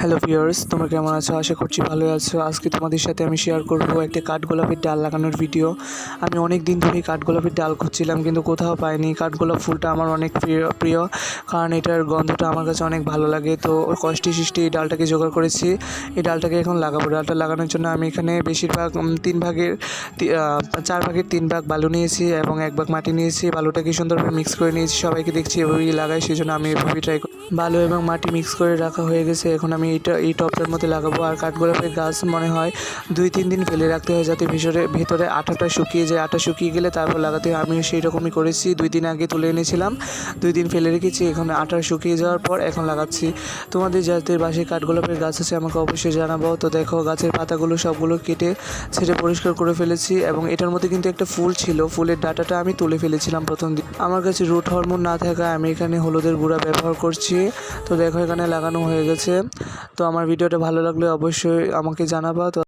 Hello viewers, তোমরা কেমন আছো? আশা করছি ভালোই আছো। আজকে তোমাদের সাথে আমি শেয়ার করব একটা কাঠগোলাপের ডাল লাগানোর ভিডিও। আমি অনেক দিন ধরেই কাঠগোলাপের ডাল খুঁজছিলাম, কিন্তু কোথাও পাইনি। কাঠগোলাপ ফুলটা আমার অনেক প্রিয়, কারণ এটার গন্ধটা আমার কাছে অনেক ভালো লাগে। তো কষ্টে সৃষ্টি এই ডালটাকে জোগাড় করেছি। এই ডালটাকে এখন লাগাবো। ডালটা লাগানোর জন্য আমি এখানে বেশিরভাগ 4 ভাগের 3 ভাগ বালু নিয়েছি এবং 1 ভাগ মাটি নিয়েছি। বালুটাকে সুন্দরভাবে মিক্স করে নিয়েছি। সবাইকে দেখছি এভাবেই লাগাই, সেই জন্য আমি এভাবেই ট্রাই করি। বালু এবং মাটি মিক্স করে রাখা হয়ে গেছে। এখন আমি এই টবটার মধ্যে লাগাবো। আর কাঠগোলাপের গাছ মনে হয় 2-3 দিন ফেলে রাখতে হয়, যাতে ভেতরে আঠাটা শুকিয়ে যায়। আটা শুকিয়ে গেলে তারপর লাগাতে হয়। আমিও সেই রকমই করেছি। 2 দিন আগে তুলে এনেছিলাম, 2 দিন ফেলে রেখেছি। এখন আটা শুকিয়ে যাওয়ার পর এখন লাগাচ্ছি। তোমাদের যাদের বাসায় কাঠগোলাপের গাছ আছে আমাকে অবশ্যই জানাবো। তো দেখো, গাছের পাতাগুলো সবগুলো কেটে ছেড়ে পরিষ্কার করে ফেলেছি এবং এটার মধ্যে কিন্তু একটা ফুল ছিল। ফুলের ডাঁটাটা আমি তুলে ফেলেছিলাম প্রথম দিন। আমার কাছে রুট হরমোন না থাকায় আমি এখানে হলুদের গুঁড়া ব্যবহার করছি। তো দেখো, এখানে লাগানো হয়ে গেছে। তো আমার ভিডিওটা ভালো লাগলে অবশ্যই আমাকে জানাবা। তো